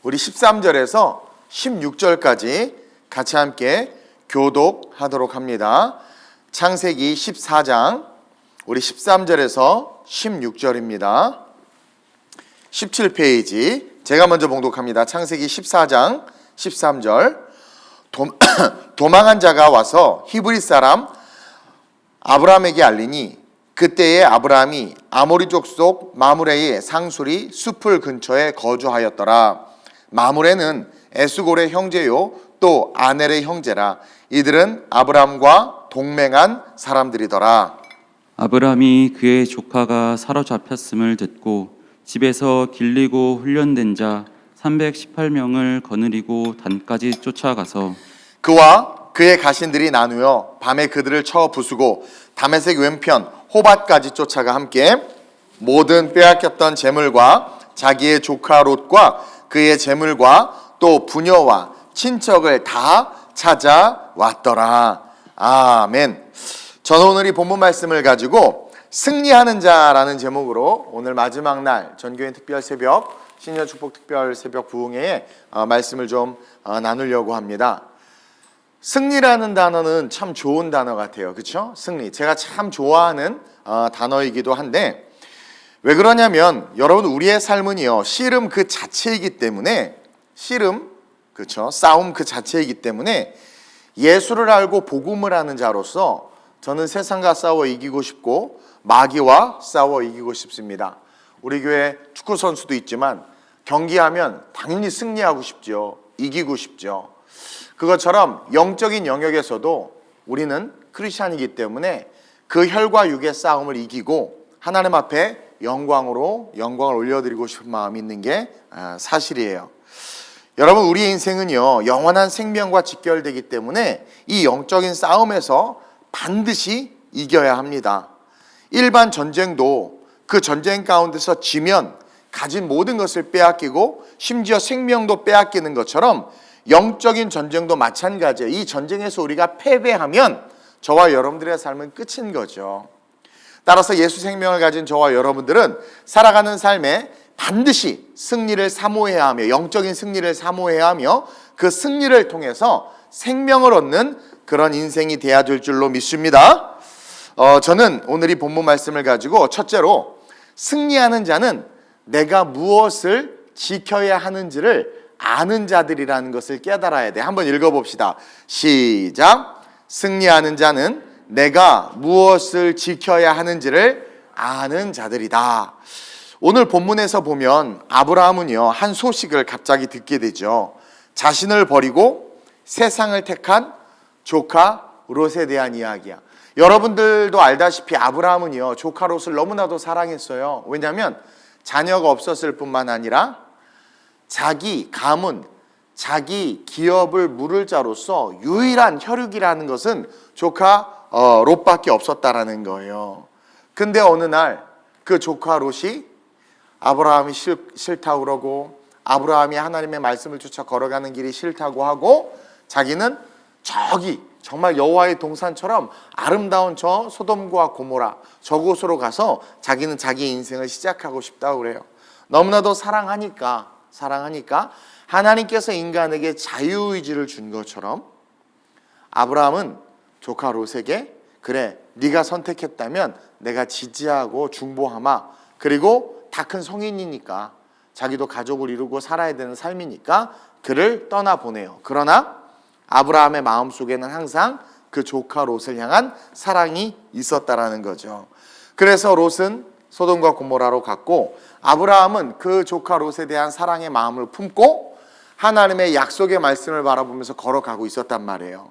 우리 13절에서 16절까지 같이 함께 교독하도록 합니다. 창세기 14장 우리 13절에서 16절입니다. 17페이지 제가 먼저 봉독합니다. 창세기 14장 13절. 도망한 자가 와서 히브리 사람 아브라함에게 알리니 그때에 아브라함이 아모리 족속 마므레의 상수리 숲을 근처에 거주하였더라. 마므레는 에스골의 형제요 또 아넬의 형제라. 이들은 아브라함과 동맹한 사람들이더라. 아브라함이 그의 조카가 사로잡혔음을 듣고 집에서 길리고 훈련된 자 318명을 거느리고 단까지 쫓아가서 그와 그의 가신들이 나누어 밤에 그들을 쳐 부수고 다메섹 왼편 호밧까지 쫓아가 함께 모든 빼앗겼던 재물과 자기의 조카 롯과 그의 재물과 또 부녀와 친척을 다 찾아왔더라. 아멘. 저는 오늘 이 본문 말씀을 가지고 승리하는 자라는 제목으로 오늘 마지막 날 전교인 특별 새벽 신년 축복 특별 새벽 부흥회에 말씀을 좀 나누려고 합니다. 승리라는 단어는 참 좋은 단어 같아요. 그렇죠? 승리. 제가 참 좋아하는 단어이기도 한데 왜 그러냐면 여러분 우리의 삶은요. 씨름 그 자체이기 때문에 씨름 그렇죠? 싸움 그 자체이기 때문에 예수를 알고 복음을 하는 자로서 저는 세상과 싸워 이기고 싶고 마귀와 싸워 이기고 싶습니다. 우리 교회 축구 선수도 있지만 경기하면 당연히 승리하고 싶죠. 이기고 싶죠. 그것처럼 영적인 영역에서도 우리는 크리스찬이기 때문에 그 혈과 육의 싸움을 이기고 하나님 앞에 영광을 올려드리고 싶은 마음이 있는 게 사실이에요. 여러분 우리의 인생은요 영원한 생명과 직결되기 때문에 이 영적인 싸움에서 반드시 이겨야 합니다. 일반 전쟁도 그 전쟁 가운데서 지면 가진 모든 것을 빼앗기고 심지어 생명도 빼앗기는 것처럼 영적인 전쟁도 마찬가지예요. 이 전쟁에서 우리가 패배하면 저와 여러분들의 삶은 끝인 거죠. 따라서 예수 생명을 가진 저와 여러분들은 살아가는 삶에 반드시 승리를 사모해야 하며 영적인 승리를 사모해야 하며 그 승리를 통해서 생명을 얻는 그런 인생이 되어야 될 줄로 믿습니다. 저는 오늘 이 본문 말씀을 가지고 첫째로 승리하는 자는 내가 무엇을 지켜야 하는지를 아는 자들이라는 것을 깨달아야 돼. 한번 읽어봅시다. 시작. 승리하는 자는 내가 무엇을 지켜야 하는지를 아는 자들이다. 오늘 본문에서 보면 아브라함은요 한 소식을 갑자기 듣게 되죠. 자신을 버리고 세상을 택한 조카 롯에 대한 이야기야. 여러분들도 알다시피 아브라함은요 조카 롯을 너무나도 사랑했어요. 왜냐하면 자녀가 없었을 뿐만 아니라 자기 가문, 자기 기업을 물을 자로서 유일한 혈육이라는 것은 조카 롯밖에 없었다라는 거예요. 근데 어느 날 그 조카 롯이 아브라함이 싫다고 그러고 아브라함이 하나님의 말씀을 쫓아 걸어가는 길이 싫다고 하고 자기는 저기 정말 여호와의 동산처럼 아름다운 저 소돔과 고모라 저곳으로 가서 자기는 자기 인생을 시작하고 싶다고 그래요. 너무나도 사랑하니까 하나님께서 인간에게 자유의지를 준 것처럼 아브라함은 조카 롯에게 그래 네가 선택했다면 내가 지지하고 중보하마. 그리고 다 큰 성인이니까 자기도 가족을 이루고 살아야 되는 삶이니까 그를 떠나보내요. 그러나 아브라함의 마음속에는 항상 그 조카 롯을 향한 사랑이 있었다라는 거죠. 그래서 롯은 소돔과 고모라로 갔고 아브라함은 그 조카 롯에 대한 사랑의 마음을 품고 하나님의 약속의 말씀을 바라보면서 걸어가고 있었단 말이에요.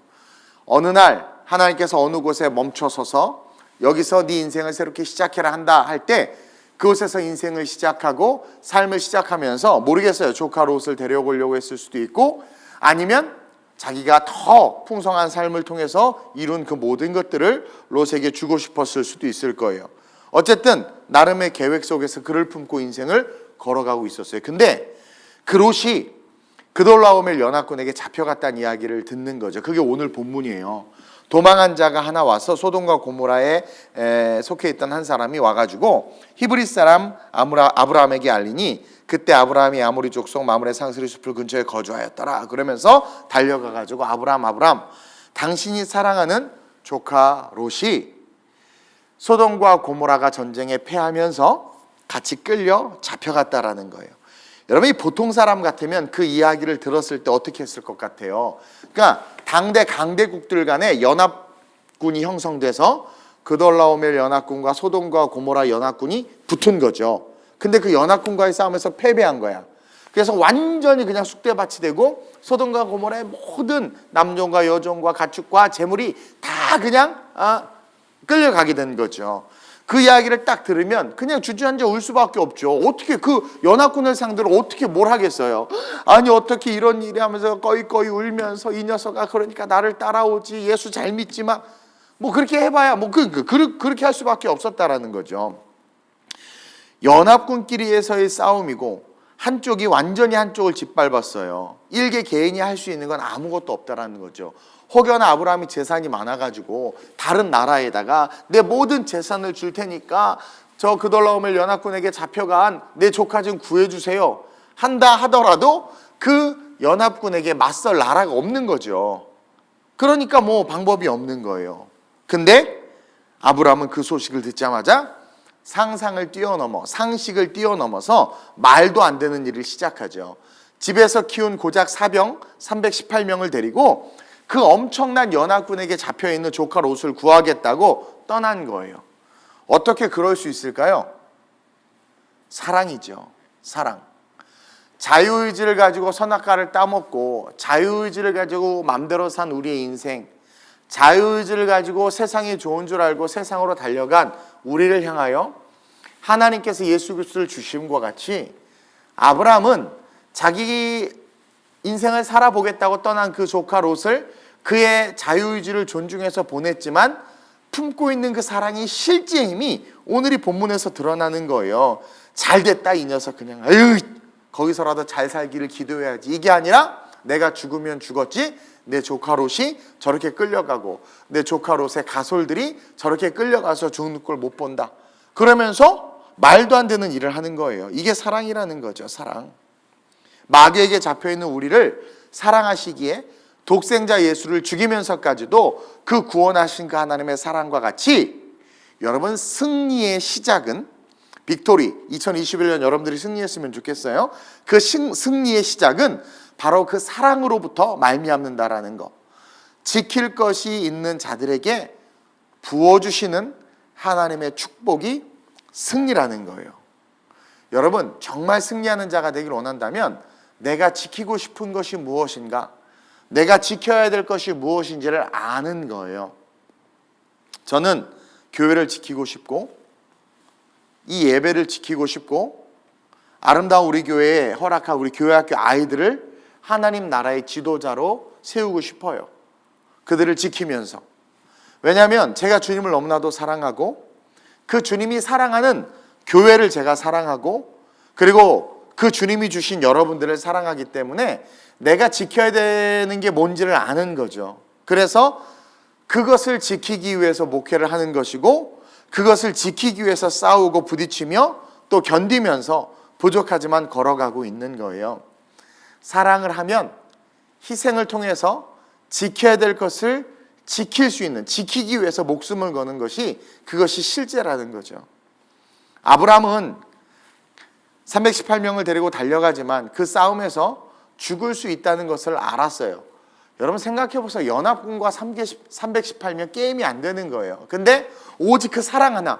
어느 날 하나님께서 어느 곳에 멈춰서서 여기서 네 인생을 새롭게 시작해라 한다 할 때 그곳에서 인생을 시작하고 삶을 시작하면서 모르겠어요. 조카 롯을 데려오려고 했을 수도 있고 아니면 자기가 더 풍성한 삶을 통해서 이룬 그 모든 것들을 롯에게 주고 싶었을 수도 있을 거예요. 어쨌든 나름의 계획 속에서 그를 품고 인생을 걸어가고 있었어요. 근데 그 롯이 그돌라오멜 연합군에게 잡혀갔다는 이야기를 듣는 거죠. 그게 오늘 본문이에요. 도망한 자가 하나 와서 소돔과 고모라에 속해 있던 한 사람이 와가지고 히브리 사람 아브라함에게 알리니 그때 아브라함이 아모리 족속 마므레 상스리 숲을 근처에 거주하였더라. 그러면서 달려가가지고 아브라함 당신이 사랑하는 조카 롯이 소돔과 고모라가 전쟁에 패하면서 같이 끌려 잡혀갔다라는 거예요. 여러분이 보통 사람 같으면 그 이야기를 들었을 때 어떻게 했을 것 같아요? 그러니까 당대 강대국들 간에 연합군이 형성돼서 그돌라오멜 연합군과 소돔과 고모라 연합군이 붙은 거죠. 근데 그 연합군과의 싸움에서 패배한 거야. 그래서 완전히 그냥 쑥대밭이 되고 소돔과 고모라의 모든 남종과 여종과 가축과 재물이 다 그냥 끌려가게 된 거죠. 그 이야기를 딱 들으면 그냥 주저앉아 울 수밖에 없죠. 어떻게 그 연합군을 상대로 어떻게 뭘 하겠어요? 아니 어떻게 이런 일이 하면서 꺼이꺼이 울면서 이 녀석아 그러니까 나를 따라오지 예수 잘 믿지만 뭐 그렇게 해봐야 뭐 그렇게 할 수밖에 없었다라는 거죠. 연합군끼리에서의 싸움이고 한쪽이 완전히 한쪽을 짓밟았어요. 일개 개인이 할 수 있는 건 아무것도 없다라는 거죠. 혹여나 아브라함이 재산이 많아가지고 다른 나라에다가 내 모든 재산을 줄 테니까 저 그돌라오멜 연합군에게 잡혀간 내 조카 좀 구해주세요 한다 하더라도 그 연합군에게 맞설 나라가 없는 거죠. 그러니까 뭐 방법이 없는 거예요. 근데 아브라함은 그 소식을 듣자마자 상상을 뛰어넘어 상식을 뛰어넘어서 말도 안 되는 일을 시작하죠. 집에서 키운 고작 사병 318명을 데리고 그 엄청난 연합군에게 잡혀있는 조카 롯을 구하겠다고 떠난 거예요. 어떻게 그럴 수 있을까요? 사랑이죠. 사랑. 자유의지를 가지고 선악과를 따먹고 자유의지를 가지고 맘대로 산 우리의 인생, 자유의지를 가지고 세상이 좋은 줄 알고 세상으로 달려간 우리를 향하여 하나님께서 예수 그리스도를 주심과 같이 아브라함은 자기 인생을 살아보겠다고 떠난 그 조카 롯을 그의 자유의지를 존중해서 보냈지만 품고 있는 그 사랑이 실제 힘이 오늘 이 본문에서 드러나는 거예요. 잘됐다 이 녀석 그냥 아유 거기서라도 잘 살기를 기도해야지 이게 아니라 내가 죽으면 죽었지 내 조카 롯이 저렇게 끌려가고 내 조카 롯의 가솔들이 저렇게 끌려가서 죽는 걸 못 본다. 그러면서 말도 안 되는 일을 하는 거예요. 이게 사랑이라는 거죠. 사랑. 마귀에게 잡혀있는 우리를 사랑하시기에 독생자 예수를 죽이면서까지도 그 구원하신 그 하나님의 사랑과 같이 여러분 승리의 시작은 빅토리 2021년 여러분들이 승리했으면 좋겠어요. 그 승리의 시작은 바로 그 사랑으로부터 말미암는다라는 거. 지킬 것이 있는 자들에게 부어주시는 하나님의 축복이 승리라는 거예요. 여러분 정말 승리하는 자가 되길 원한다면 내가 지키고 싶은 것이 무엇인가, 내가 지켜야 될 것이 무엇인지를 아는 거예요. 저는 교회를 지키고 싶고 이 예배를 지키고 싶고 아름다운 우리 교회에 허락한 우리 교회학교 아이들을 하나님 나라의 지도자로 세우고 싶어요. 그들을 지키면서. 왜냐하면 제가 주님을 너무나도 사랑하고 그 주님이 사랑하는 교회를 제가 사랑하고 그리고 그 주님이 주신 여러분들을 사랑하기 때문에 내가 지켜야 되는 게 뭔지를 아는 거죠. 그래서 그것을 지키기 위해서 목회를 하는 것이고 그것을 지키기 위해서 싸우고 부딪히며 또 견디면서 부족하지만 걸어가고 있는 거예요. 사랑을 하면 희생을 통해서 지켜야 될 것을 지킬 수 있는, 지키기 위해서 목숨을 거는 것이 그것이 실제라는 거죠. 아브라함은 318명을 데리고 달려가지만 그 싸움에서 죽을 수 있다는 것을 알았어요. 여러분 생각해보세요. 연합군과 318명 게임이 안 되는 거예요. 근데 오직 그 사랑 하나,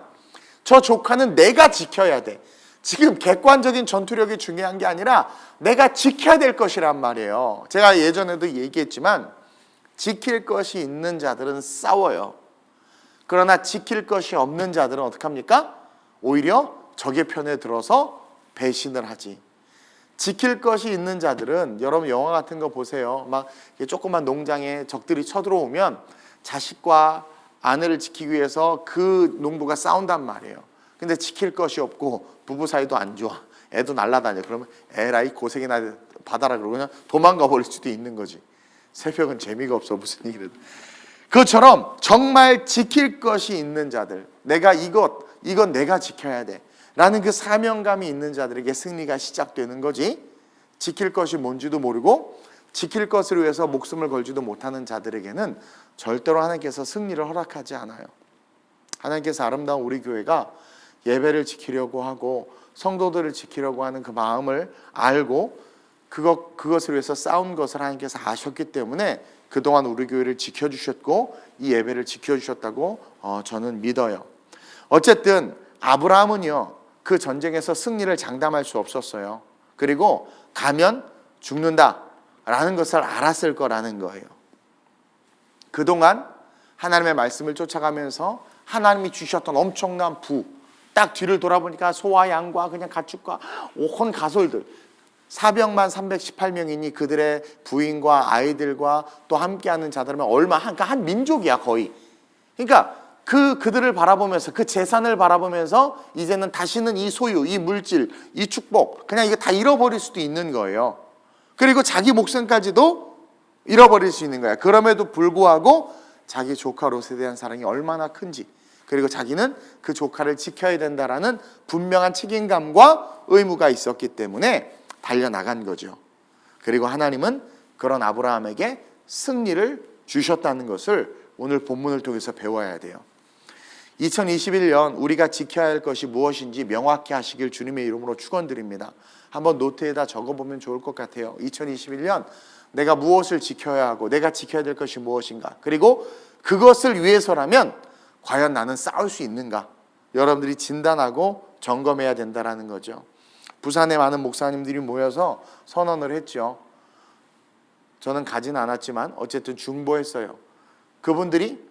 저 조카는 내가 지켜야 돼. 지금 객관적인 전투력이 중요한 게 아니라 내가 지켜야 될 것이란 말이에요. 제가 예전에도 얘기했지만 지킬 것이 있는 자들은 싸워요. 그러나 지킬 것이 없는 자들은 어떻게 합니까? 오히려 적의 편에 들어서 배신을 하지. 지킬 것이 있는 자들은 여러분 영화 같은 거 보세요. 막 조그만 농장에 적들이 쳐들어오면 자식과 아내를 지키기 위해서 그 농부가 싸운단 말이에요. 근데 지킬 것이 없고 부부 사이도 안 좋아. 애도 날아다녀. 그러면 에라이 고생이나 받아라 그러고 그냥 도망가 버릴 수도 있는 거지. 새벽은 재미가 없어 무슨 얘기를. 그것처럼 정말 지킬 것이 있는 자들, 내가 이건 내가 지켜야 돼. 라는 그 사명감이 있는 자들에게 승리가 시작되는 거지, 지킬 것이 뭔지도 모르고 지킬 것을 위해서 목숨을 걸지도 못하는 자들에게는 절대로 하나님께서 승리를 허락하지 않아요. 하나님께서 아름다운 우리 교회가 예배를 지키려고 하고 성도들을 지키려고 하는 그 마음을 알고 그것을 위해서 싸운 것을 하나님께서 아셨기 때문에 그동안 우리 교회를 지켜주셨고 이 예배를 지켜주셨다고 저는 믿어요. 어쨌든 아브라함은요, 그 전쟁에서 승리를 장담할 수 없었어요. 그리고 가면 죽는다라는 것을 알았을 거라는 거예요. 그동안 하나님의 말씀을 쫓아가면서 하나님이 주셨던 엄청난 부, 딱 뒤를 돌아보니까 소와 양과 그냥 가축과 온 가솔들, 사병만 318명이니 그들의 부인과 아이들과 또 함께하는 자들은 그러니까 한 민족이야 거의. 그러니까 그들을 바라보면서, 그 재산을 바라보면서 이제는 다시는 이 소유, 이 물질, 이 축복 그냥 이거 다 잃어버릴 수도 있는 거예요. 그리고 자기 목숨까지도 잃어버릴 수 있는 거야. 그럼에도 불구하고 자기 조카 롯에 대한 사랑이 얼마나 큰지, 그리고 자기는 그 조카를 지켜야 된다라는 분명한 책임감과 의무가 있었기 때문에 달려나간 거죠. 그리고 하나님은 그런 아브라함에게 승리를 주셨다는 것을 오늘 본문을 통해서 배워야 돼요. 2021년 우리가 지켜야 할 것이 무엇인지 명확히 하시길 주님의 이름으로 축원드립니다. 한번 노트에다 적어보면 좋을 것 같아요. 2021년 내가 무엇을 지켜야 하고 내가 지켜야 될 것이 무엇인가, 그리고 그것을 위해서라면 과연 나는 싸울 수 있는가, 여러분들이 진단하고 점검해야 된다는 거죠. 부산에 많은 목사님들이 모여서 선언을 했죠. 저는 가진 않았지만 어쨌든 중보했어요. 그분들이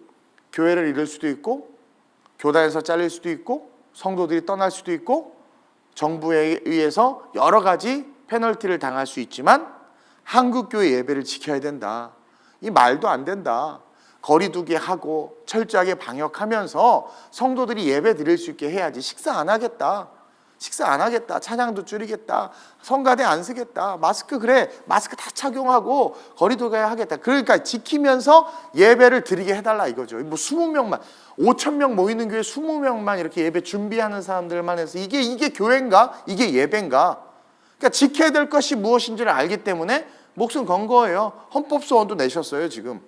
교회를 잃을 수도 있고 교단에서 잘릴 수도 있고 성도들이 떠날 수도 있고 정부에 의해서 여러 가지 페널티를 당할 수 있지만 한국교회 예배를 지켜야 된다. 이 말도 안 된다. 거리두기 하고 철저하게 방역하면서 성도들이 예배 드릴 수 있게 해야지. 식사 안 하겠다. 찬양도 줄이겠다. 성가대 안 쓰겠다. 마스크 마스크 다 착용하고 거리두기 하겠다. 그러니까 지키면서 예배를 드리게 해달라 이거죠. 뭐 20명만 5,000명 모이는 교회 20명만 이렇게 예배 준비하는 사람들만 해서 이게 교회인가? 이게 예배인가? 그러니까 지켜야 될 것이 무엇인지를 알기 때문에 목숨 건 거예요. 헌법소원도 내셨어요 지금.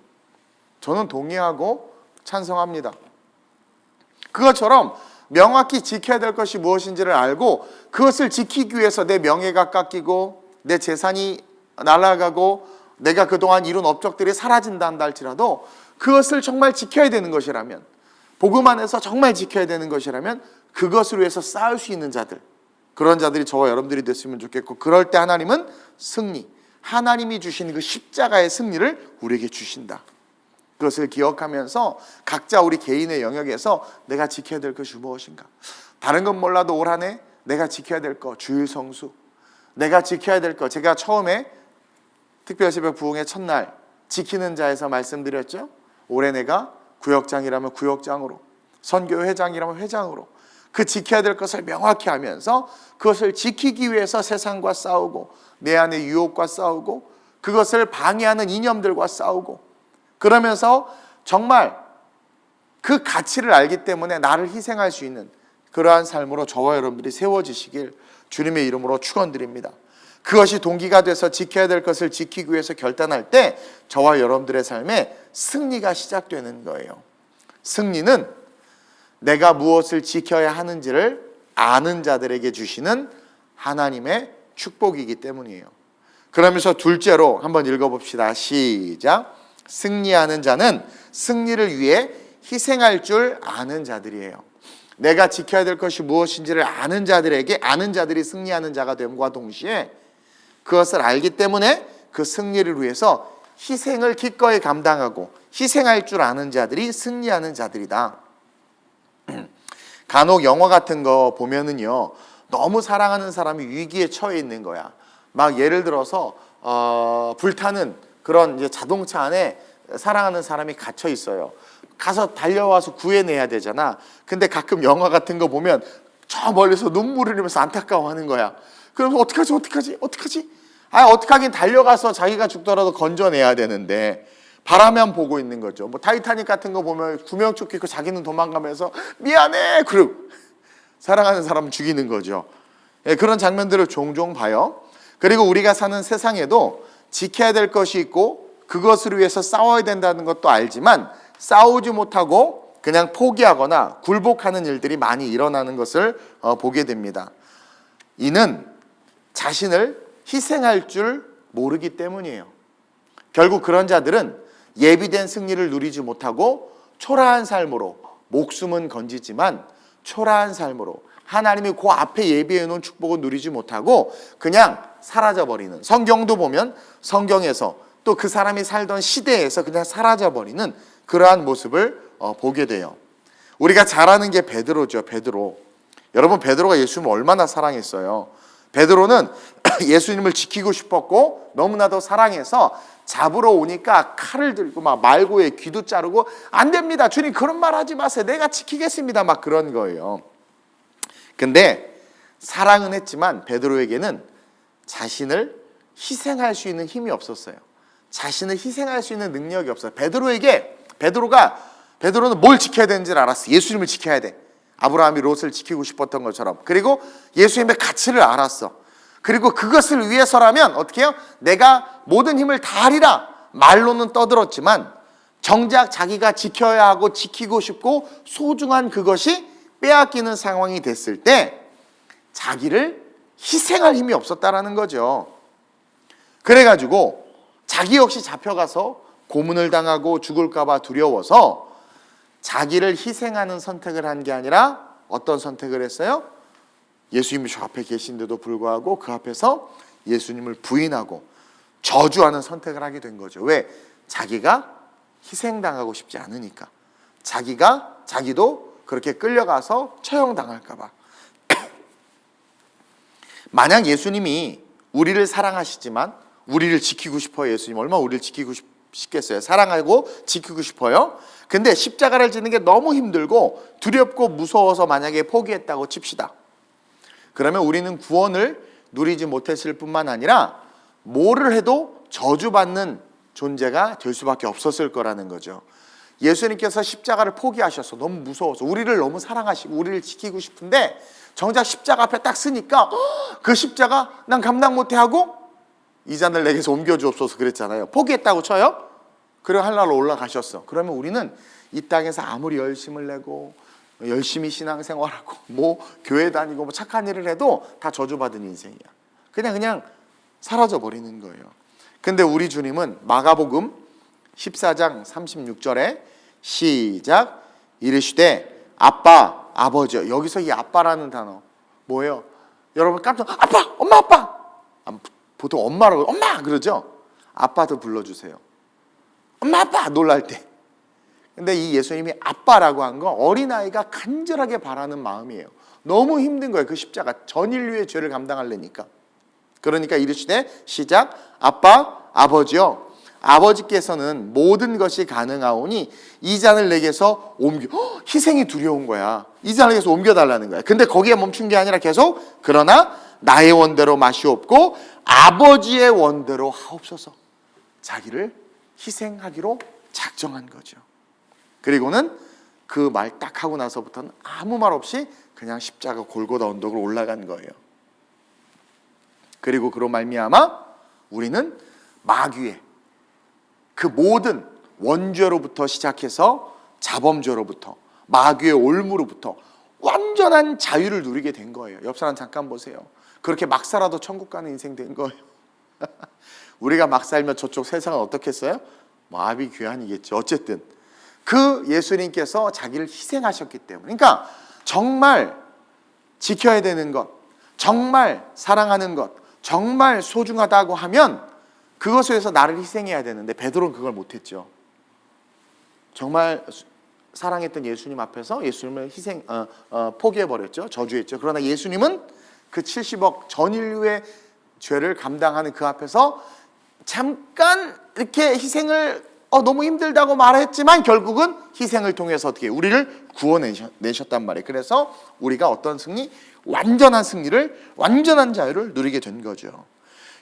저는 동의하고 찬성합니다. 그것처럼 명확히 지켜야 될 것이 무엇인지를 알고 그것을 지키기 위해서 내 명예가 깎이고 내 재산이 날아가고 내가 그동안 이룬 업적들이 사라진다 한다 할지라도 그것을 정말 지켜야 되는 것이라면, 복음 안에서 정말 지켜야 되는 것이라면 그것을 위해서 싸울 수 있는 자들, 그런 자들이 저와 여러분들이 됐으면 좋겠고, 그럴 때 하나님은 승리, 하나님이 주신 그 십자가의 승리를 우리에게 주신다. 그것을 기억하면서 각자 우리 개인의 영역에서 내가 지켜야 될 것이 무엇인가. 다른 건 몰라도 올 한 해 내가 지켜야 될 것, 주일 성수, 내가 지켜야 될 것. 제가 처음에 특별새벽 부흥의 첫날 지키는 자에서 말씀드렸죠. 올해 내가 구역장이라면 구역장으로, 선교회장이라면 회장으로 그 지켜야 될 것을 명확히 하면서 그것을 지키기 위해서 세상과 싸우고 내 안의 유혹과 싸우고 그것을 방해하는 이념들과 싸우고, 그러면서 정말 그 가치를 알기 때문에 나를 희생할 수 있는 그러한 삶으로 저와 여러분들이 세워지시길 주님의 이름으로 축원드립니다. 그것이 동기가 돼서 지켜야 될 것을 지키기 위해서 결단할 때 저와 여러분들의 삶에 승리가 시작되는 거예요. 승리는 내가 무엇을 지켜야 하는지를 아는 자들에게 주시는 하나님의 축복이기 때문이에요. 그러면서 둘째로 한번 읽어봅시다. 시작. 승리하는 자는 승리를 위해 희생할 줄 아는 자들이에요. 내가 지켜야 될 것이 무엇인지를 아는 자들이 승리하는 자가 됨과 동시에 그것을 알기 때문에 그 승리를 위해서 희생을 기꺼이 감당하고 희생할 줄 아는 자들이 승리하는 자들이다. 간혹 영화 같은 거 보면은요, 너무 사랑하는 사람이 위기에 처해 있는 거야. 막 예를 들어서 불타는 그런 이제 자동차 안에 사랑하는 사람이 갇혀 있어요. 가서 달려와서 구해내야 되잖아. 근데 가끔 영화 같은 거 보면 저 멀리서 눈물을 흘리면서 안타까워하는 거야. 그러면 어떡하지? 어떡하긴 달려가서 자기가 죽더라도 건져내야 되는데 바라만 보고 있는 거죠. 뭐 타이타닉 같은 거 보면 구명조끼 입고 자기는 도망가면서 미안해. 그리고 사랑하는 사람 죽이는 거죠. 예, 그런 장면들을 종종 봐요. 그리고 우리가 사는 세상에도 지켜야 될 것이 있고 그것을 위해서 싸워야 된다는 것도 알지만 싸우지 못하고 그냥 포기하거나 굴복하는 일들이 많이 일어나는 것을 보게 됩니다. 이는 자신을 희생할 줄 모르기 때문이에요. 결국 그런 자들은 예비된 승리를 누리지 못하고 초라한 삶으로, 목숨은 건지지만 초라한 삶으로 하나님이 그 앞에 예비해 놓은 축복을 누리지 못하고 그냥 사라져버리는, 성경도 보면 성경에서 또 그 사람이 살던 시대에서 그냥 사라져버리는 그러한 모습을 보게 돼요. 우리가 잘 아는 게 베드로죠. 베드로. 여러분, 베드로가 예수님을 얼마나 사랑했어요. 베드로는 예수님을 지키고 싶었고 너무나도 사랑해서 잡으러 오니까 칼을 들고 막 말고의 귀도 자르고 안 됩니다. 주님 그런 말 하지 마세요. 내가 지키겠습니다. 막 그런 거예요. 근데 사랑은 했지만 베드로에게는 자신을 희생할 수 있는 힘이 없었어요. 자신을 희생할 수 있는 능력이 없어요. 베드로는 뭘 지켜야 되는지를 알았어. 예수님을 지켜야 돼. 아브라함이 롯을 지키고 싶었던 것처럼. 그리고 예수님의 가치를 알았어. 그리고 그것을 위해서라면 어떻게 해요? 내가 모든 힘을 다하리라. 말로는 떠들었지만 정작 자기가 지켜야 하고 지키고 싶고 소중한 그것이 빼앗기는 상황이 됐을 때 자기를 희생할 힘이 없었다라는 거죠. 그래가지고 자기 역시 잡혀가서 고문을 당하고 죽을까 봐 두려워서 자기를 희생하는 선택을 한 게 아니라 어떤 선택을 했어요? 예수님이 저 앞에 계신데도 불구하고 그 앞에서 예수님을 부인하고 저주하는 선택을 하게 된 거죠. 왜? 자기가 희생당하고 싶지 않으니까. 자기도 그렇게 끌려가서 처형당할까 봐. 만약 예수님이 우리를 사랑하시지만 우리를 지키고 싶어요. 예수님 얼마나 우리를 지키고 싶겠어요. 사랑하고 지키고 싶어요. 근데 십자가를 지는 게 너무 힘들고 두렵고 무서워서 만약에 포기했다고 칩시다. 그러면 우리는 구원을 누리지 못했을 뿐만 아니라 뭐를 해도 저주받는 존재가 될 수밖에 없었을 거라는 거죠. 예수님께서 십자가를 포기하셔서 너무 무서워서 우리를 너무 사랑하시고 우리를 지키고 싶은데 정작 십자가 앞에 딱 쓰니까 그 십자가 난 감당 못해 하고 이 잔을 내게서 옮겨주옵소서 그랬잖아요. 포기했다고 쳐요. 그리고 하늘나라로 올라가셨어. 그러면 우리는 이 땅에서 아무리 열심을 내고 열심히 신앙생활하고 뭐 교회 다니고 뭐 착한 일을 해도 다 저주받은 인생이야. 그냥 사라져 버리는 거예요. 근데 우리 주님은 마가복음 14장 36절에 시작 이르시되 아빠 아버지요. 여기서 이 아빠라는 단어 뭐예요? 여러분 깜짝 아빠 엄마 아빠 보통 엄마라고 엄마 그러죠. 아빠도 불러주세요. 엄마 아빠 놀랄 때. 근데 이 예수님이 아빠라고 한 건 어린아이가 간절하게 바라는 마음이에요. 너무 힘든 거예요. 그 십자가 전 인류의 죄를 감당하려니까. 그러니까 이르시되 시작 아빠 아버지요. 아버지께서는 모든 것이 가능하오니 이 잔을 내게서 희생이 두려운 거야. 이 잔을 내게서 옮겨달라는 거야. 근데 거기에 멈춘 게 아니라 계속 그러나 나의 원대로 마시옵고 아버지의 원대로 하옵소서. 자기를 희생하기로 작정한 거죠. 그리고는 그 말 딱 하고 나서부터는 아무 말 없이 그냥 십자가 골고다 언덕을 올라간 거예요. 그리고 그로 말미암아 우리는 마귀의 그 모든 원죄로부터 시작해서 자범죄로부터 마귀의 올무로부터 완전한 자유를 누리게 된 거예요. 옆 사람 잠깐 보세요. 그렇게 막 살아도 천국 가는 인생 된 거예요. 우리가 막 살면 저쪽 세상은 어떻겠어요? 뭐 아비 귀환이겠죠. 어쨌든 그 예수님께서 자기를 희생하셨기 때문에 그러니까 정말 지켜야 되는 것, 정말 사랑하는 것, 정말 소중하다고 하면 그것을 위해서 나를 희생해야 되는데 베드로는 그걸 못했죠. 정말 사랑했던 예수님 앞에서 예수님을 포기해버렸죠. 저주했죠. 그러나 예수님은 그 70억 전 인류의 죄를 감당하는 그 앞에서 잠깐 이렇게 희생을 너무 힘들다고 말했지만 결국은 희생을 통해서 어떻게 우리를 구원내셨단 말이에요. 그래서 우리가 어떤 승리? 완전한 승리를, 완전한 자유를 누리게 된 거죠.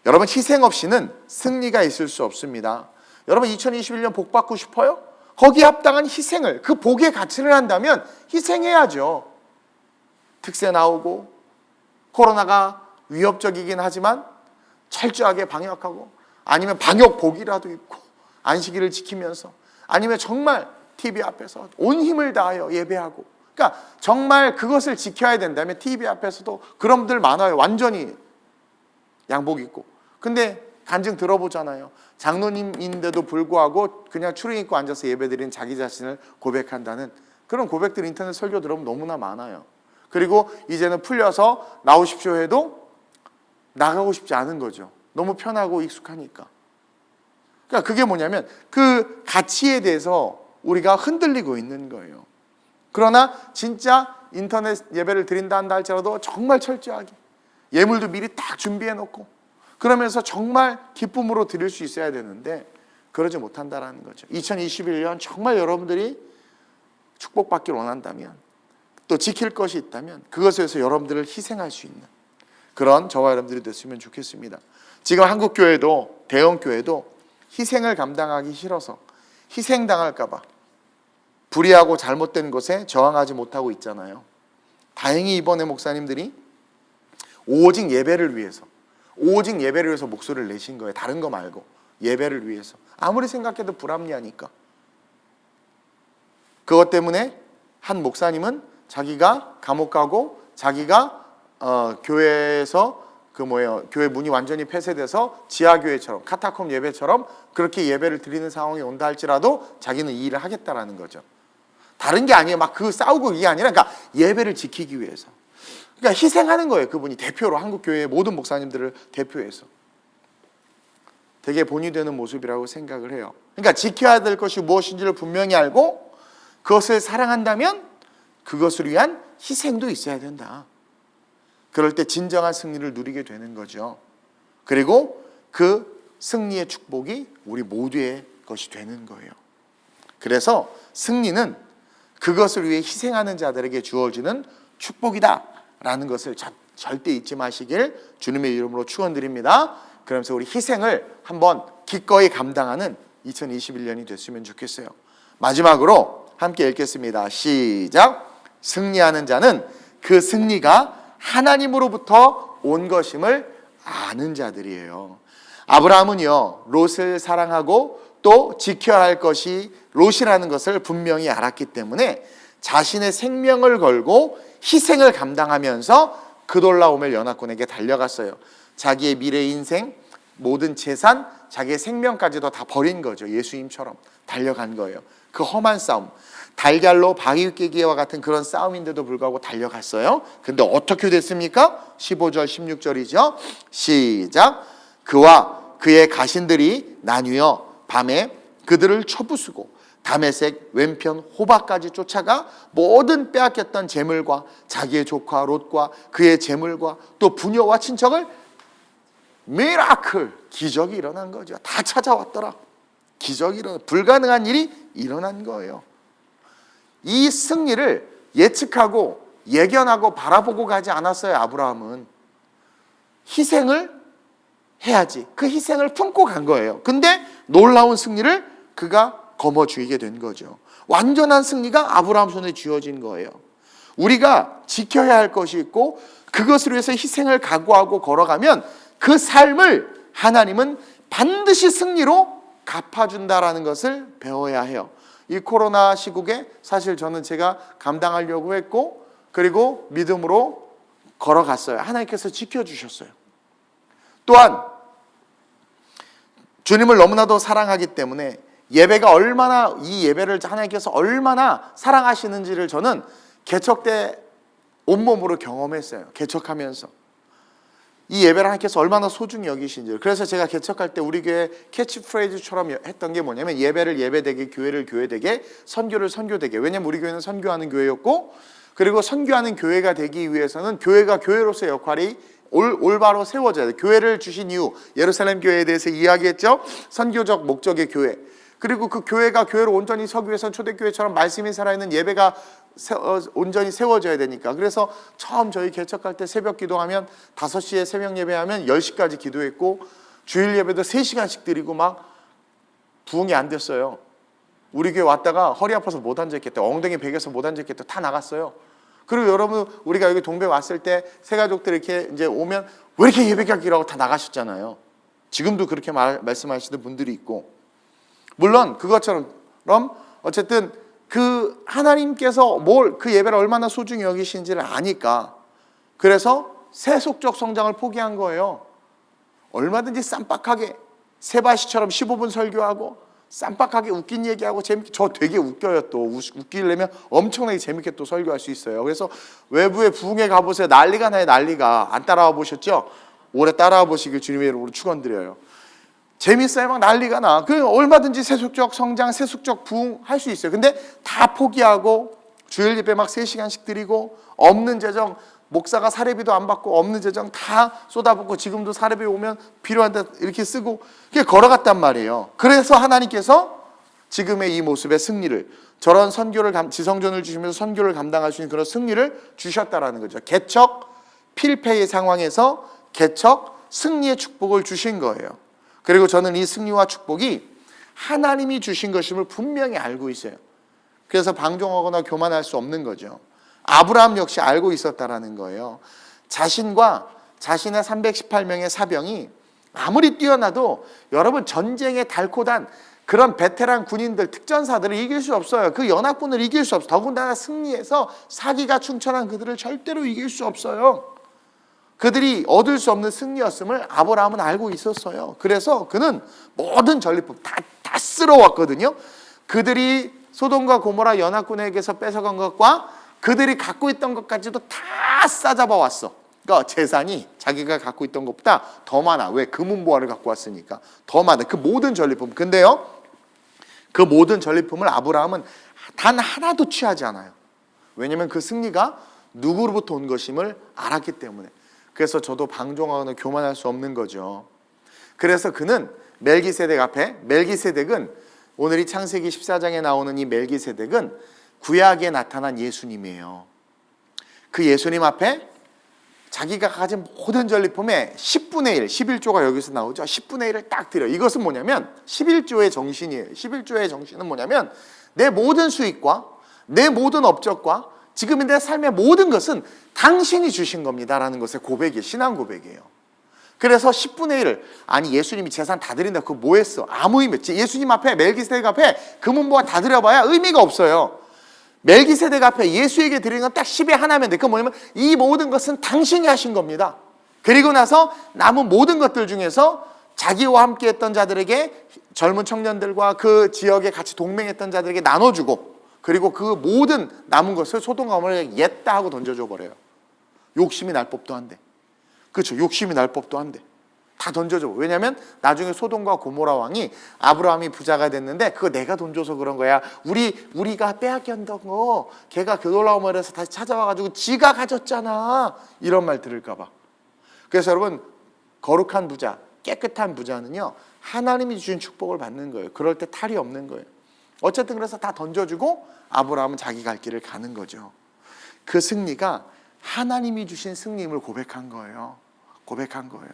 여러분 희생 없이는 승리가 있을 수 없습니다. 여러분 2021년 복 받고 싶어요? 거기에 합당한 희생을 그 복의 가치를 한다면 희생해야죠. 특세 나오고 코로나가 위협적이긴 하지만 철저하게 방역하고 아니면 방역복이라도 입고 안식일을 지키면서 아니면 정말 TV 앞에서 온 힘을 다하여 예배하고, 그러니까 정말 그것을 지켜야 된다면 TV 앞에서도 그런 분들 많아요. 완전히 양복 입고. 근데 간증 들어보잖아요. 장로님인데도 불구하고 그냥 추리 입고 앉아서 예배드린 자기 자신을 고백한다는 그런 고백들 인터넷 설교 들어보면 너무나 많아요. 그리고 이제는 풀려서 나오십시오 해도 나가고 싶지 않은 거죠. 너무 편하고 익숙하니까. 그러니까 그게 뭐냐면 그 가치에 대해서 우리가 흔들리고 있는 거예요. 그러나 진짜 인터넷 예배를 드린다 한다 할지라도 정말 철저하게 예물도 미리 딱 준비해 놓고 그러면서 정말 기쁨으로 드릴 수 있어야 되는데 그러지 못한다라는 거죠. 2021년 정말 여러분들이 축복받기를 원한다면 또 지킬 것이 있다면 그것에 대해서 여러분들을 희생할 수 있는 그런 저와 여러분들이 됐으면 좋겠습니다. 지금 한국교회도 대형교회도 희생을 감당하기 싫어서 희생당할까 봐 불의하고 잘못된 것에 저항하지 못하고 있잖아요. 다행히 이번에 목사님들이 오직 예배를 위해서 목소리를 내신 거예요. 다른 거 말고 예배를 위해서. 아무리 생각해도 불합리하니까. 그것 때문에 한 목사님은 자기가 감옥 가고 자기가 교회에서 교회 문이 완전히 폐쇄돼서 지하교회처럼 카타콤 예배처럼 그렇게 예배를 드리는 상황이 온다 할지라도 자기는 이 일을 하겠다라는 거죠. 다른 게 아니에요. 막 그 싸우고 이게 아니라 그러니까 예배를 지키기 위해서. 그러니까 희생하는 거예요. 그분이 대표로 한국교회의 모든 목사님들을 대표해서. 되게 본이 되는 모습이라고 생각을 해요. 그러니까 지켜야 될 것이 무엇인지를 분명히 알고 그것을 사랑한다면 그것을 위한 희생도 있어야 된다. 그럴 때 진정한 승리를 누리게 되는 거죠. 그리고 그 승리의 축복이 우리 모두의 것이 되는 거예요. 그래서 승리는 그것을 위해 희생하는 자들에게 주어지는 축복이다 라는 것을 절대 잊지 마시길 주님의 이름으로 축원드립니다. 그러면서 우리 희생을 한번 기꺼이 감당하는 2021년이 됐으면 좋겠어요. 마지막으로 함께 읽겠습니다. 시작. 승리하는 자는 그 승리가 하나님으로부터 온 것임을 아는 자들이에요. 아브라함은요, 롯을 사랑하고 또 지켜야 할 것이 롯이라는 것을 분명히 알았기 때문에 자신의 생명을 걸고 희생을 감당하면서 그돌라오멜 연합군에게 달려갔어요. 자기의 미래 인생, 모든 재산, 자기의 생명까지도 다 버린 거죠. 예수님처럼 달려간 거예요. 그 험한 싸움, 달걀로 바위 깨기와 같은 그런 싸움인데도 불구하고 달려갔어요. 근데 어떻게 됐습니까? 15절 16절이죠. 시작. 그와 그의 가신들이 나뉘어 밤에 그들을 쳐부수고 다메섹 왼편 호박까지 쫓아가 모든 빼앗겼던 재물과 자기의 조카 롯과 그의 재물과 또 부녀와 친척을 미라클, 기적이 일어난 거죠. 다 찾아왔더라. 기적이 불가능한 일이 일어난 거예요. 이 승리를 예측하고 예견하고 바라보고 가지 않았어요. 아브라함은 희생을 해야지. 그 희생을 품고 간 거예요. 근데 놀라운 승리를 그가 거머쥐게 된 거죠. 완전한 승리가 아브라함 손에 쥐어진 거예요. 우리가 지켜야 할 것이 있고 그것을 위해서 희생을 각오하고 걸어가면 그 삶을 하나님은 반드시 승리로 갚아준다라는 것을 배워야 해요. 이 코로나 시국에 사실 저는 제가 감당하려고 했고 그리고 믿음으로 걸어갔어요. 하나님께서 지켜주셨어요. 또한 주님을 너무나도 사랑하기 때문에 예배가 얼마나, 이 예배를 하나님께서 얼마나 사랑하시는지를 저는 개척 때 온몸으로 경험했어요. 개척하면서 이 예배를 하나님께서 얼마나 소중히 여기신지를. 그래서 제가 개척할 때 우리 교회 캐치프레이즈처럼 했던 게 뭐냐면 예배를 예배되게, 교회를 교회되게, 선교를 선교되게. 왜냐면 우리 교회는 선교하는 교회였고 그리고 선교하는 교회가 되기 위해서는 교회가 교회로서의 역할이 올바로 세워져야 돼요. 교회를 주신 이유, 예루살렘 교회에 대해서 이야기했죠. 선교적 목적의 교회. 그리고 그 교회가 교회로 온전히 서기 위해서는 초대교회처럼 말씀이 살아있는 예배가 온전히 세워져야 되니까. 그래서 처음 저희 개척할 때 새벽 기도하면 5시에 새벽 예배하면 10시까지 기도했고 주일 예배도 3시간씩 드리고 막 부흥이 안 됐어요. 우리 교회 왔다가 허리 아파서 못 앉아있겠다, 엉덩이 베겨서 못 앉아있겠다, 다 나갔어요. 그리고 여러분 우리가 여기 동백 왔을 때 새 가족들 이렇게 이제 오면 왜 이렇게 예배가기라고 다 나가셨잖아요. 지금도 그렇게 말씀하시는 분들이 있고, 물론 그것처럼 어쨌든 그 하나님께서 그 예배를 얼마나 소중히 여기시는지를 아니까 그래서 세속적 성장을 포기한 거예요. 얼마든지 쌈박하게 세바시처럼 15분 설교하고 쌈박하게 웃긴 얘기하고 재밌게, 저 되게 웃겨요. 또 웃기려면 엄청나게 재밌게 또 설교할 수 있어요. 그래서 외부에 부흥회 가보세요. 난리가 나요. 난리가. 안 따라와 보셨죠? 올해 따라와 보시길 주님의 이름으로 축원드려요. 재밌어요. 막 난리가 나. 그 얼마든지 세속적 성장, 세속적 부흥 할 수 있어요. 근데 다 포기하고 주일 예배 막 3시간씩 드리고 없는 재정, 목사가 사례비도 안 받고 없는 재정 다 쏟아붓고 지금도 사례비 오면 필요한데 이렇게 쓰고 그게 걸어갔단 말이에요. 그래서 하나님께서 지금의 이 모습의 승리를, 저런 선교를 지성전을 주시면서 선교를 감당할 수 있는 그런 승리를 주셨다라는 거죠. 개척 필패의 상황에서 개척 승리의 축복을 주신 거예요. 그리고 저는 이 승리와 축복이 하나님이 주신 것임을 분명히 알고 있어요. 그래서 방종하거나 교만할 수 없는 거죠. 아브라함 역시 알고 있었다라는 거예요. 자신과 자신의 318명의 사병이 아무리 뛰어나도 여러분 전쟁에 달코단 그런 베테랑 군인들, 특전사들을 이길 수 없어요. 그 연합군을 이길 수 없어요. 더군다나 승리해서 사기가 충천한 그들을 절대로 이길 수 없어요. 그들이 얻을 수 없는 승리였음을 아브라함은 알고 있었어요. 그래서 그는 모든 전리품 다 쓸어왔거든요. 그들이 소돔과 고모라 연합군에게서 뺏어간 것과 그들이 갖고 있던 것까지도 다 싸잡아 왔어. 그러니까 재산이 자기가 갖고 있던 것보다 더 많아. 왜? 금은보화를 갖고 왔으니까 더 많아. 그 모든 전리품. 근데요, 그 모든 전리품을 아브라함은 단 하나도 취하지 않아요. 왜냐하면 그 승리가 누구로부터 온 것임을 알았기 때문에. 그래서 저도 방종하거나 교만할 수 없는 거죠. 그래서 그는 멜기세덱 앞에, 멜기세덱은 오늘 이 창세기 14장에 나오는 이 멜기세덱은 구약에 나타난 예수님이에요. 그 예수님 앞에 자기가 가진 모든 전리품의 10분의 1, 11조가 여기서 나오죠. 10분의 1을 딱 드려요. 이것은 뭐냐면 11조의 정신이에요. 11조의 정신은 뭐냐면 내 모든 수익과 내 모든 업적과 지금 내 삶의 모든 것은 당신이 주신 겁니다라는 것의 고백이에요. 신앙 고백이에요. 그래서 10분의 1을, 아니 예수님이 재산 다 드린다. 그거 뭐 했어? 아무 의미 없지. 예수님 앞에, 멜기세덱 앞에 금은보화 다 드려봐야 의미가 없어요. 멜기세덱 앞에 예수에게 드리는 건 딱 10의 하나면 돼. 그건 뭐냐면 이 모든 것은 당신이 하신 겁니다. 그리고 나서 남은 모든 것들 중에서 자기와 함께 했던 자들에게, 젊은 청년들과 그 지역에 같이 동맹했던 자들에게 나눠주고, 그리고 그 모든 남은 것을 소돔과 고모라에 옛다 하고 던져줘 버려요. 욕심이 날 법도 한데. 그렇죠. 욕심이 날 법도 한데. 다 던져줘. 왜냐하면 나중에 소돔과 고모라 왕이, 아브라함이 부자가 됐는데 그거 내가 돈 줘서 그런 거야. 우리가 빼앗겼던 거 걔가 교돌라오므로 해서 다시 찾아와가지고 지가 가졌잖아. 이런 말 들을까 봐. 그래서 여러분, 거룩한 부자, 깨끗한 부자는요, 하나님이 주신 축복을 받는 거예요. 그럴 때 탈이 없는 거예요. 어쨌든 그래서 다 던져주고 아브라함은 자기 갈 길을 가는 거죠. 그 승리가 하나님이 주신 승리임을 고백한 거예요. 고백한 거예요.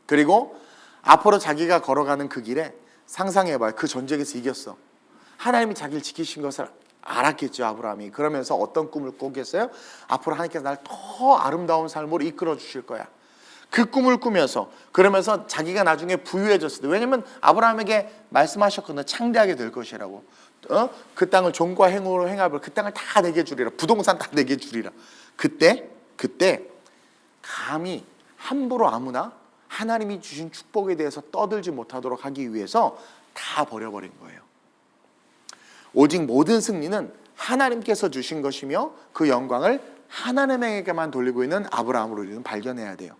그리고 앞으로 자기가 걸어가는 그 길에 상상해봐요. 그 전쟁에서 이겼어. 하나님이 자기를 지키신 것을 알았겠죠, 아브라함이. 그러면서 어떤 꿈을 꾸겠어요? 앞으로 하나님께서 날 더 아름다운 삶으로 이끌어 주실 거야. 그 꿈을 꾸면서, 그러면서 자기가 나중에 부유해졌을 때, 왜냐면 아브라함에게 말씀하셨거든요. 창대하게 될 것이라고. 그 땅을 종과 행으로 행하고 그 땅을 다 내게 주리라. 부동산 다 내게 주리라. 그때 감히 함부로 아무나 하나님이 주신 축복에 대해서 떠들지 못하도록 하기 위해서 다 버려버린 거예요. 오직 모든 승리는 하나님께서 주신 것이며 그 영광을 하나님에게만 돌리고 있는 아브라함으로 우리는 발견해야 돼요.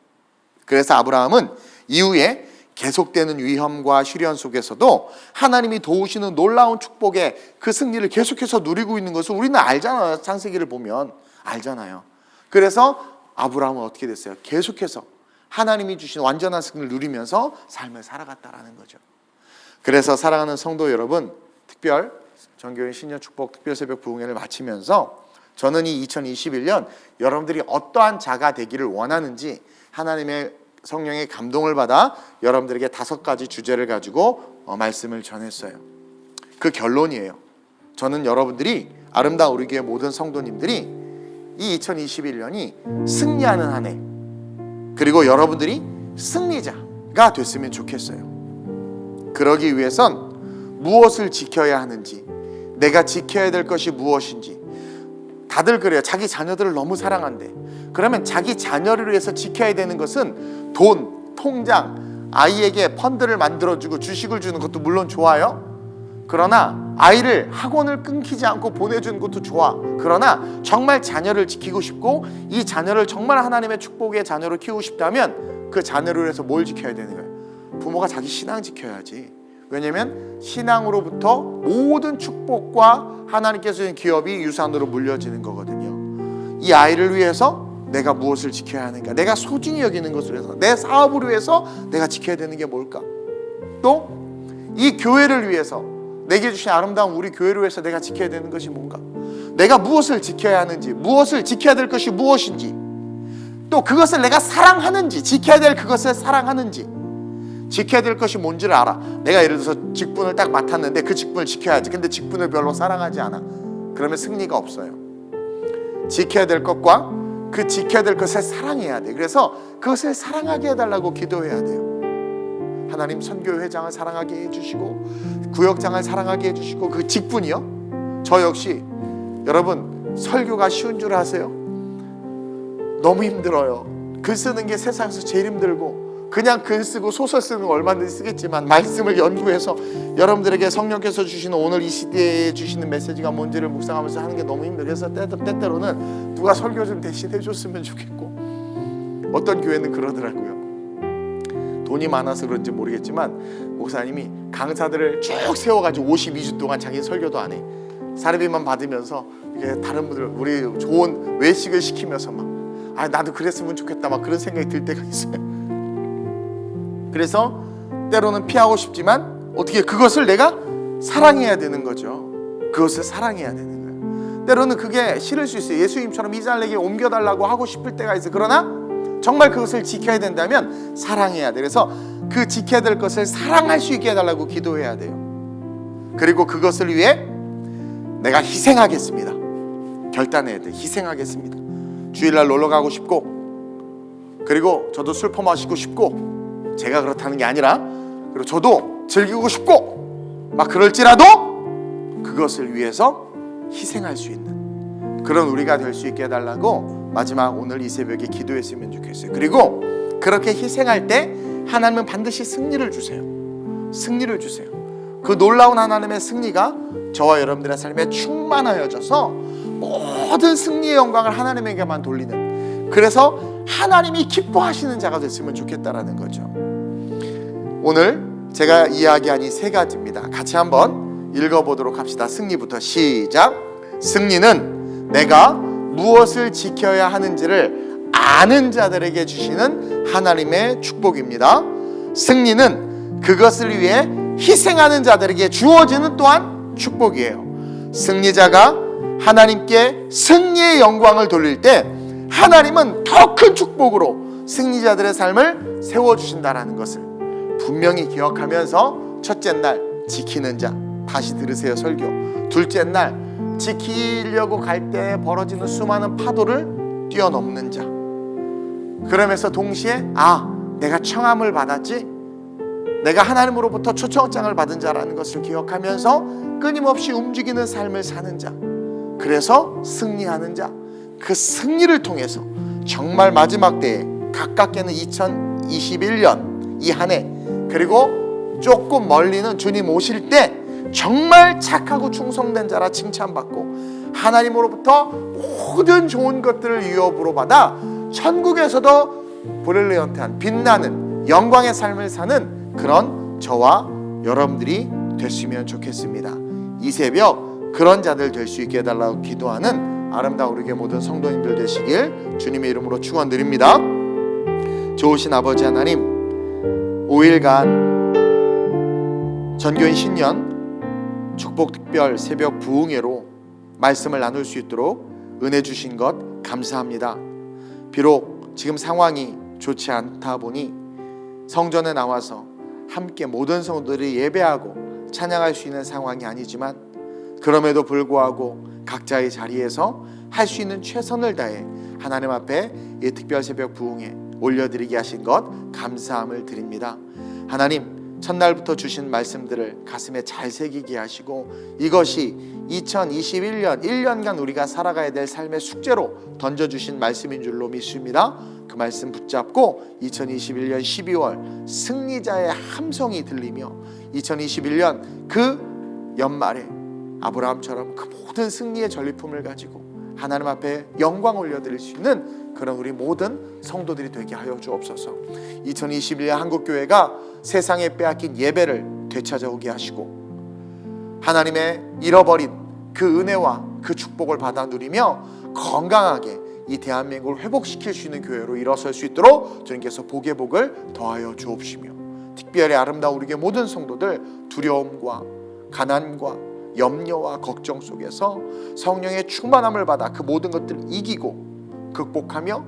그래서 아브라함은 이후에 계속되는 위험과 시련 속에서도 하나님이 도우시는 놀라운 축복의 그 승리를 계속해서 누리고 있는 것을 우리는 알잖아요. 창세기를 보면 알잖아요. 그래서 아브라함은 어떻게 됐어요? 계속해서 하나님이 주신 완전한 승리를 누리면서 삶을 살아갔다라는 거죠. 그래서 사랑하는 성도 여러분, 특별 정교회 신년 축복 특별 새벽 부흥회를 마치면서 저는 이 2021년 여러분들이 어떠한 자가 되기를 원하는지 하나님의 성령의 감동을 받아 여러분들에게 5가지 주제를 가지고 말씀을 전했어요. 그 결론이에요. 저는 여러분들이, 아름다운 우리 교회 모든 성도님들이 이 2021년이 승리하는 한 해, 그리고 여러분들이 승리자가 됐으면 좋겠어요. 그러기 위해선 무엇을 지켜야 하는지, 내가 지켜야 될 것이 무엇인지. 다들 그래요. 자기 자녀들을 너무 사랑한대. 그러면 자기 자녀를 위해서 지켜야 되는 것은 돈, 통장, 아이에게 펀드를 만들어주고 주식을 주는 것도 물론 좋아요. 그러나 아이를 학원을 끊기지 않고 보내주는 것도 좋아. 그러나 정말 자녀를 지키고 싶고 이 자녀를 정말 하나님의 축복의 자녀로 키우고 싶다면 그 자녀를 위해서 뭘 지켜야 되는 거예요? 부모가 자기 신앙 지켜야지. 왜냐하면 신앙으로부터 모든 축복과 하나님께서 주신 기업이 유산으로 물려지는 거거든요. 이 아이를 위해서 내가 무엇을 지켜야 하는가? 내가 소중히 여기는 것을 위해서, 내 사업을 위해서 내가 지켜야 되는 게 뭘까? 또 이 교회를 위해서, 내게 주신 아름다운 우리 교회를 위해서 내가 지켜야 되는 것이 뭔가? 내가 무엇을 지켜야 하는지, 무엇을 지켜야 될 것이 무엇인지, 또 그것을 내가 사랑하는지, 지켜야 될 그것을 사랑하는지, 지켜야 될 것이 뭔지를 알아. 내가 예를 들어서 직분을 딱 맡았는데 그 직분을 지켜야지. 근데 직분을 별로 사랑하지 않아. 그러면 승리가 없어요. 지켜야 될 것과 그 지켜야 될 것을 사랑해야 돼. 그래서 그것을 사랑하게 해달라고 기도해야 돼요. 하나님, 선교회장을 사랑하게 해주시고 구역장을 사랑하게 해주시고, 그 직분이요. 저 역시 여러분, 설교가 쉬운 줄 아세요? 너무 힘들어요. 글 쓰는 게 세상에서 제일 힘들고, 그냥 글 쓰고 소설 쓰는 거 얼마든지 쓰겠지만 말씀을 연구해서 여러분들에게 성령께서 주시는 오늘 이 시대에 주시는 메시지가 뭔지를 묵상하면서 하는 게 너무 힘들어요. 그래서 때때로는 누가 설교 좀 대신 해줬으면 좋겠고, 어떤 교회는 그러더라고요. 돈이 많아서 그런지 모르겠지만 목사님이 강사들을 쭉 세워가지고 52주 동안 자기 설교도 안 해. 사례비만 받으면서 이게 다른 분들 우리 좋은 외식을 시키면서 막 나도 그랬으면 좋겠다 막 그런 생각이 들 때가 있어요. 그래서 때로는 피하고 싶지만 어떻게 그것을 내가 사랑해야 되는 거죠. 그것을 사랑해야 되는 거예요. 때로는 그게 싫을 수 있어요. 예수님처럼 이 자리에 옮겨달라고 하고 싶을 때가 있어요. 그러나 정말 그것을 지켜야 된다면 사랑해야 돼. 그래서 그 지켜야 될 것을 사랑할 수 있게 해달라고 기도해야 돼요. 그리고 그것을 위해 내가 희생하겠습니다. 결단해야 돼. 희생하겠습니다. 주일날 놀러 가고 싶고, 그리고 저도 술 퍼마시고 싶고, 제가 그렇다는 게 아니라, 그리고 저도 즐기고 싶고 막 그럴지라도 그것을 위해서 희생할 수 있는 그런 우리가 될 수 있게 해달라고 마지막 오늘 이 새벽에 기도했으면 좋겠어요. 그리고 그렇게 희생할 때 하나님은 반드시 승리를 주세요. 승리를 주세요. 그 놀라운 하나님의 승리가 저와 여러분들의 삶에 충만하여져서 모든 승리의 영광을 하나님에게만 돌리는, 그래서 하나님이 기뻐하시는 자가 됐으면 좋겠다라는 거죠. 오늘 제가 이야기한 이 세 가지입니다. 같이 한번 읽어보도록 합시다. 승리부터 시작. 승리는 내가 무엇을 지켜야 하는지를 아는 자들에게 주시는 하나님의 축복입니다. 승리는 그것을 위해 희생하는 자들에게 주어지는 또한 축복이에요. 승리자가 하나님께 승리의 영광을 돌릴 때 하나님은 더 큰 축복으로 승리자들의 삶을 세워주신다는 것을 분명히 기억하면서, 첫째 날 지키는 자, 다시 들으세요 설교. 둘째 날 지키려고 갈 때 벌어지는 수많은 파도를 뛰어넘는 자. 그러면서 동시에 내가 청함을 받았지, 내가 하나님으로부터 초청장을 받은 자라는 것을 기억하면서 끊임없이 움직이는 삶을 사는 자. 그래서 승리하는 자. 그 승리를 통해서 정말 마지막 때에 가깝게는 2021년 이 한 해, 그리고 조금 멀리는 주님 오실 때 정말 착하고 충성된 자라 칭찬받고 하나님으로부터 모든 좋은 것들을 유업으로 받아 천국에서도 브릴리언트한 빛나는 영광의 삶을 사는 그런 저와 여러분들이 됐으면 좋겠습니다. 이 새벽 그런 자들 될 수 있게 해달라고 기도하는 아름다운 우리 교회 모든 성도님들 되시길 주님의 이름으로 축원드립니다. 좋으신 아버지 하나님, 5일간 전교인 신년 축복 특별 새벽 부흥회로 말씀을 나눌 수 있도록 은혜 주신 것 감사합니다. 비록 지금 상황이 좋지 않다 보니 성전에 나와서 함께 모든 성도들이 예배하고 찬양할 수 있는 상황이 아니지만 그럼에도 불구하고 각자의 자리에서 할 수 있는 최선을 다해 하나님 앞에 이 특별 새벽 부흥에 올려드리게 하신 것 감사함을 드립니다. 하나님, 첫날부터 주신 말씀들을 가슴에 잘 새기게 하시고 이것이 2021년 1년간 우리가 살아가야 될 삶의 숙제로 던져주신 말씀인 줄로 믿습니다. 그 말씀 붙잡고 2021년 12월 승리자의 함성이 들리며 2021년 그 연말에 아브라함처럼 그 모든 승리의 전리품을 가지고 하나님 앞에 영광 올려드릴 수 있는 그런 우리 모든 성도들이 되게 하여 주옵소서. 2021년 한국교회가 세상에 빼앗긴 예배를 되찾아오게 하시고 하나님의 잃어버린 그 은혜와 그 축복을 받아 누리며 건강하게 이 대한민국을 회복시킬 수 있는 교회로 일어설 수 있도록 주님께서 복의 복을 더하여 주옵시며 특별히 아름다운 우리의 모든 성도들 두려움과 가난과 염려와 걱정 속에서 성령의 충만함을 받아 그 모든 것들을 이기고 극복하며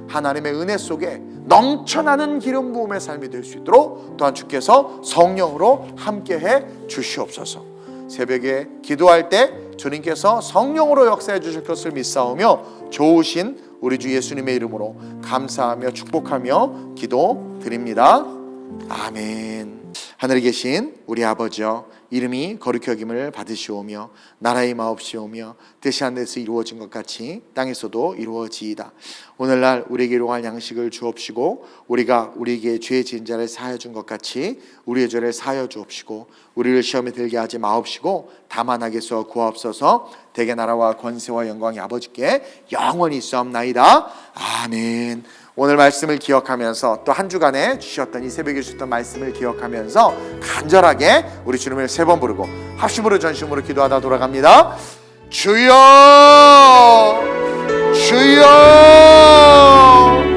하나님의 은혜 속에 넘쳐나는 기름 부음의 삶이 될 수 있도록 또한 주께서 성령으로 함께해 주시옵소서. 새벽에 기도할 때 주님께서 성령으로 역사해 주실 것을 믿사오며 좋으신 우리 주 예수님의 이름으로 감사하며 축복하며 기도드립니다. 아멘. 하늘에 계신 우리 아버지여, 이름이 거룩히 여김을 받으시오며 나라의 마옵시오며 뜻이 하늘에서 이루어진 것 같이 땅에서도 이루어지이다. 오늘날 우리에게 일용할 양식을 주옵시고 우리가 우리에게 죄 지은 자를 사하여 준 것 같이 우리의 죄를 사하여 주옵시고 우리를 시험에 들게 하지 마옵시고 다만 악에서 구하옵소서. 대개 나라와 권세와 영광이 아버지께 영원히 있사옵나이다. 아멘. 오늘 말씀을 기억하면서 또 한 주간에 주셨던 이 새벽에 주셨던 말씀을 기억하면서 간절하게 우리 주님을 3번 부르고 합심으로 전심으로 기도하다 돌아갑니다. 주여, 주여.